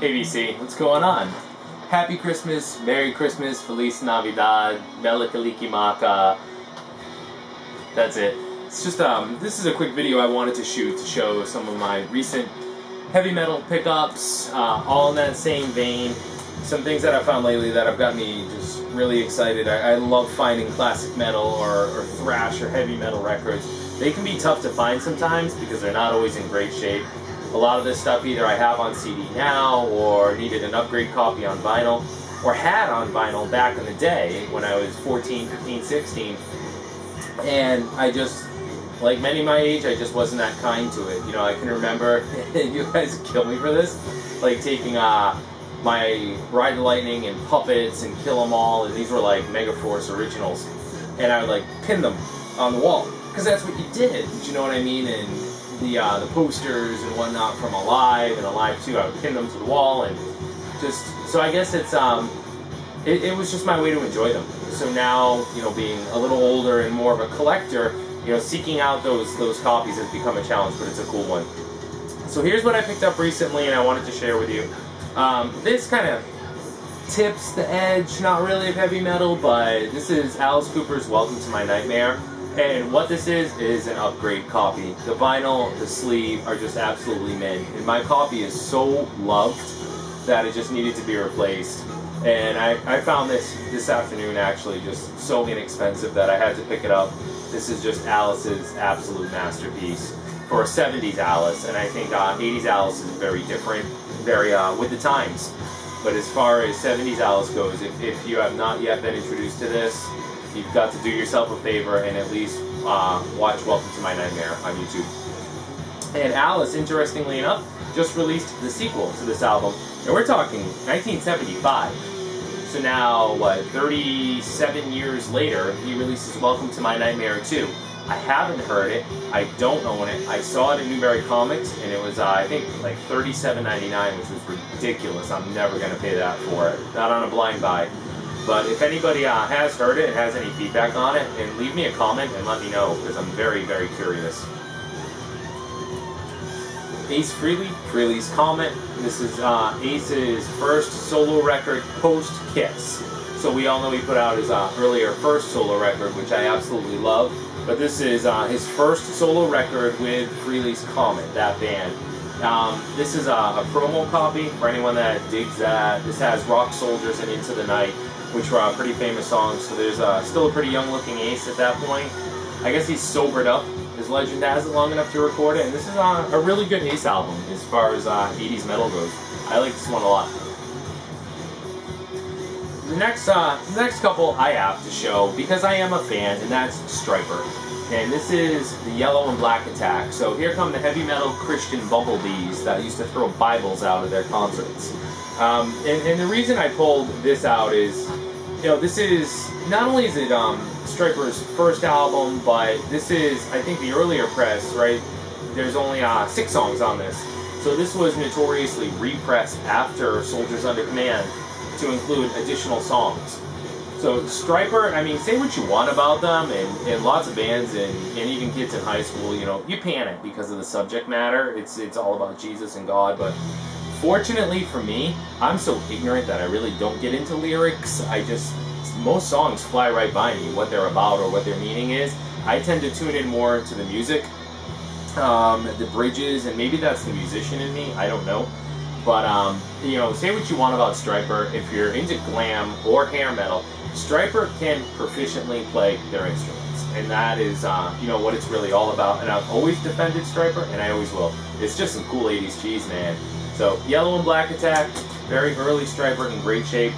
ABC, what's going on? Happy Christmas, Merry Christmas, Feliz Navidad, Melikalikimaka. That's it. It's just, this is a quick video I wanted to shoot to show some of my recent heavy metal pickups, all in that same vein. Some things that I found lately that have got me just really excited. I love finding classic metal or thrash or heavy metal records. They can be tough to find sometimes because they're not always in great shape. A lot of this stuff either I have on CD now or needed an upgrade copy on vinyl or had on vinyl back in the day when I was 14, 15, 16. And I just, like many my age, I just wasn't that kind to it. You know, I can remember, you guys kill me for this, like taking my Ride the Lightning and Puppets and Kill 'Em All, and these were like Megaforce originals, and I would like pin them on the wall, because that's what you did, you know what I mean? And the posters and whatnot from Alive and Alive 2, I would pin them to the wall, and just, so I guess it's, it was just my way to enjoy them. So now, you know, being a little older and more of a collector, you know, seeking out those copies has become a challenge, but it's a cool one. So here's what I picked up recently and I wanted to share with you. This kind of tips the edge, not really of heavy metal, but this is Alice Cooper's Welcome to My Nightmare. And what this is an upgrade copy. The vinyl, the sleeve are just absolutely mint. And my copy is so loved that it just needed to be replaced. And I found this afternoon actually just so inexpensive that I had to pick it up. This is just Alice's absolute masterpiece for 70s Alice. And I think 80s Alice is very different, very with the times. But as far as 70s Alice goes, if you have not yet been introduced to this, you've got to do yourself a favor and at least watch Welcome to My Nightmare on YouTube. And Alice, interestingly enough, just released the sequel to this album. And we're talking 1975. So now, what, 37 years later, he releases Welcome to My Nightmare 2. I haven't heard it, I don't own it, I saw it in Newberry Comics, and it was, I think, like $37.99, which was ridiculous. I'm never going to pay that for it, not on a blind buy. But if anybody has heard it and has any feedback on it, and leave me a comment and let me know, because I'm very, very curious. Ace Frehley, Frehley's Comet. This is Ace's first solo record post-Kiss. So we all know he put out his earlier first solo record, which I absolutely love. But this is his first solo record with Frehley's Comet, that band. This is a promo copy for anyone that digs that. This has Rock Soldiers and Into the Night, which were pretty famous songs. So there's still a pretty young-looking Ace at that point. I guess he's sobered up. His legend has it long enough to record it, and this is a really good Ace album as far as 80s metal goes. I like this one a lot. The next couple I have to show, because I am a fan, and that's Stryper. And this is the Yellow and Black Attack. So here come the heavy metal Christian bumblebees that used to throw Bibles out of their concerts. And the reason I pulled this out is, you know, this is, not only is it Stryper's first album, but this is, I think, the earlier press, right? There's only 6 songs on this. So this was notoriously repressed after Soldiers Under Command to include additional songs. So Stryper, I mean, say what you want about them, and lots of bands and even kids in high school, you know, you panic because of the subject matter. It's all about Jesus and God, but fortunately for me, I'm so ignorant that I really don't get into lyrics. Most songs fly right by me, what they're about or what their meaning is. I tend to tune in more to the music, the bridges, and maybe that's the musician in me, I don't know. But, you know, say what you want about Stryper. If you're into glam or hair metal, Stryper can proficiently play their instruments. And that is, you know, what it's really all about. And I've always defended Stryper, and I always will. It's just some cool 80s cheese, man. So, Yellow and Black Attack, very early Stryper in great shape.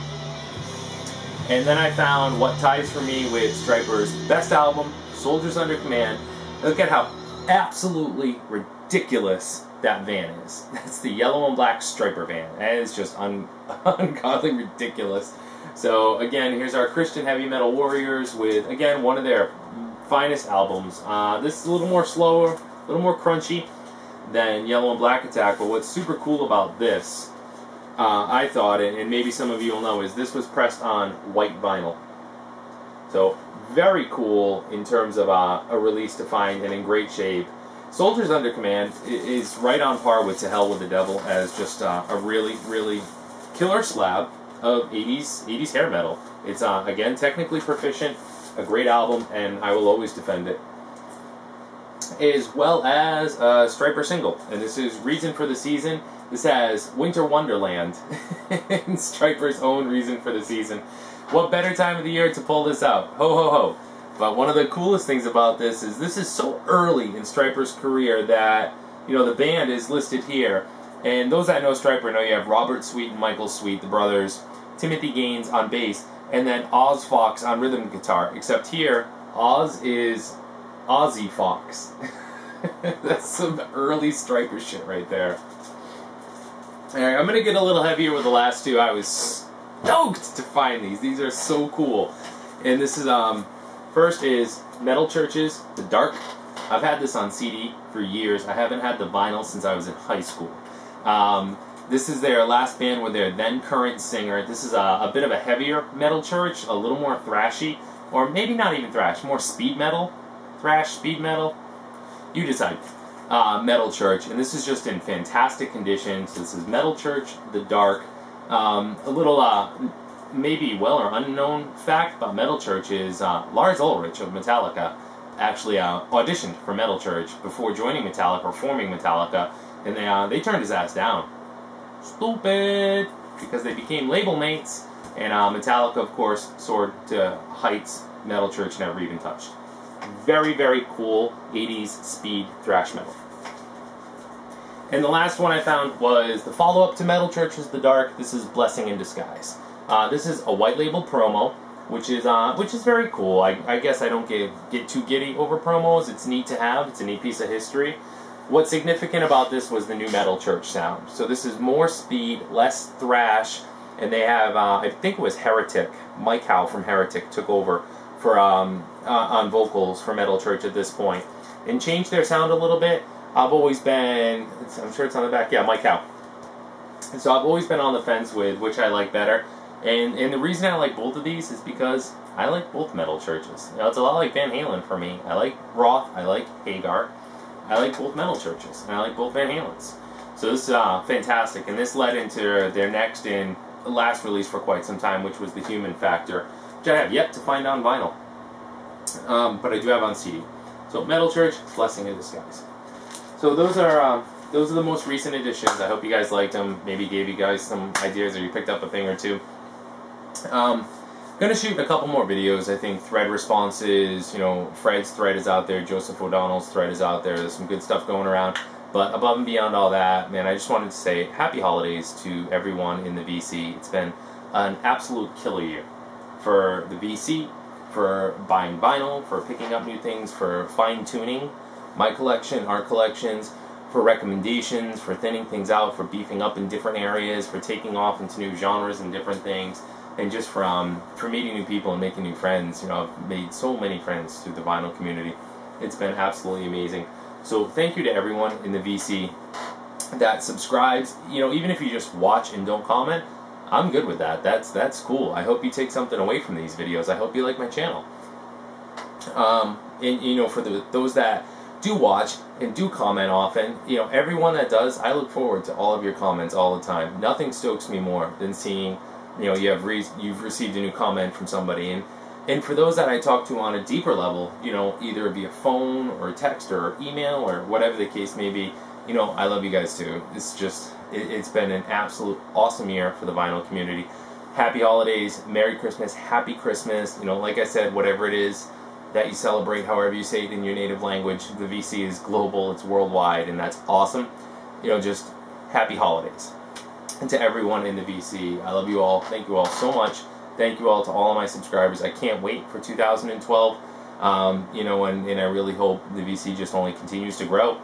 And then I found what ties for me with Stryper's best album, Soldiers Under Command. Look at how absolutely ridiculous that van is. That's the Yellow and Black Stryper van. That is just ungodly ridiculous. So again, here's our Christian heavy metal warriors with, again, one of their finest albums. This is a little more slower, a little more crunchy than Yellow and Black Attack, but what's super cool about this, I thought, and maybe some of you will know, is this was pressed on white vinyl. So very cool in terms of a release to find and in great shape. Soldiers Under Command is right on par with To Hell with the Devil as just a really, really killer slab of 80s hair metal. It's, again, technically proficient, a great album, and I will always defend it. As well as a Stryper single, and this is Reason for the Season. This has Winter Wonderland, and Stryper's own Reason for the Season. What better time of the year to pull this out? Ho ho ho. But one of the coolest things about this is so early in Stryper's career that, you know, the band is listed here. And those that know Stryper know you have Robert Sweet and Michael Sweet, the brothers, Timothy Gaines on bass, and then Oz Fox on rhythm guitar. Except here, Oz is Ozzy Fox. That's some early Stryper shit right there. Alright, I'm going to get a little heavier with the last two. I was stoked to find these. These are so cool. And this is, first is Metal Churches, The Dark. I've had this on CD for years. I haven't had the vinyl since I was in high school. This is their last band with their then current singer. This is a bit of a heavier Metal Church, a little more thrashy, or maybe not even thrash, more speed metal. Thrash, speed metal, you decide. Metal Church, and this is just in fantastic condition. So this is Metal Church, The Dark. A little maybe well or unknown fact about Metal Church is Lars Ulrich of Metallica actually auditioned for Metal Church before joining Metallica or forming Metallica, and they turned his ass down. Stupid! Because they became label mates, and Metallica, of course, soared to heights Metal Church never even touched. Very, very cool 80s speed thrash metal. And the last one I found was the follow-up to Metal Church's The Dark. This is Blessing in Disguise. This is a white label promo, which is very cool. I guess I don't get too giddy over promos. It's neat to have. It's a neat piece of history. What's significant about this was the new Metal Church sound. So this is more speed, less thrash, and they have, I think it was Heretic. Mike Howe from Heretic took over for on vocals for Metal Church at this point, and changed their sound a little bit. I've always been, I'm sure it's on the back, yeah, Mike Howe. And so I've always been on the fence with which I like better, and the reason I like both of these is because I like both Metal Churches. You know, it's a lot like Van Halen for me. I like Roth, I like Hagar, I like both Metal Churches, and I like both Van Halens. So this is fantastic, and this led into their next and last release for quite some time, which was The Human Factor, which I have yet to find on vinyl, but I do have on CD. So Metal Church, Blessing in Disguise. So those are the most recent editions. I hope you guys liked them. Maybe gave you guys some ideas, or you picked up a thing or two. Gonna shoot a couple more videos. I think thread responses. You know, Fred's thread is out there. Joseph O'Donnell's thread is out there. There's some good stuff going around. But above and beyond all that, man, I just wanted to say happy holidays to everyone in the VC. It's been an absolute killer year for the VC, for buying vinyl, for picking up new things, for fine-tuning my collection, our collections, for recommendations, for thinning things out, for beefing up in different areas, for taking off into new genres and different things, and just for meeting new people and making new friends. You know, I've made so many friends through the vinyl community. It's been absolutely amazing. So thank you to everyone in the VC that subscribes. You know, even if you just watch and don't comment, I'm good with that. That's cool. I hope you take something away from these videos. I hope you like my channel. And you know, for those that do watch and do comment often, you know, everyone that does, I look forward to all of your comments all the time. Nothing stokes me more than seeing, you know, you've received a new comment from somebody. And for those that I talk to on a deeper level, you know, either via phone or text or email or whatever the case may be, you know, I love you guys too. It's just, it's been an absolute awesome year for the vinyl community. Happy holidays, Merry Christmas, Happy Christmas. You know, like I said, whatever it is that you celebrate, however you say it in your native language, the VC is global, it's worldwide, and that's awesome. You know, just happy holidays. And to everyone in the VC, I love you all. Thank you all so much. Thank you all to all of my subscribers. I can't wait for 2012. You know, and I really hope the VC just only continues to grow,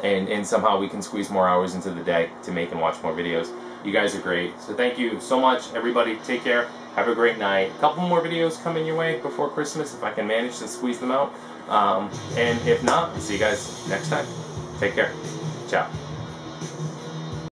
and somehow we can squeeze more hours into the day to make and watch more videos. You guys are great. So thank you so much, everybody. Take care. Have a great night. A couple more videos coming your way before Christmas if I can manage to squeeze them out. And if not, I'll see you guys next time. Take care. Ciao.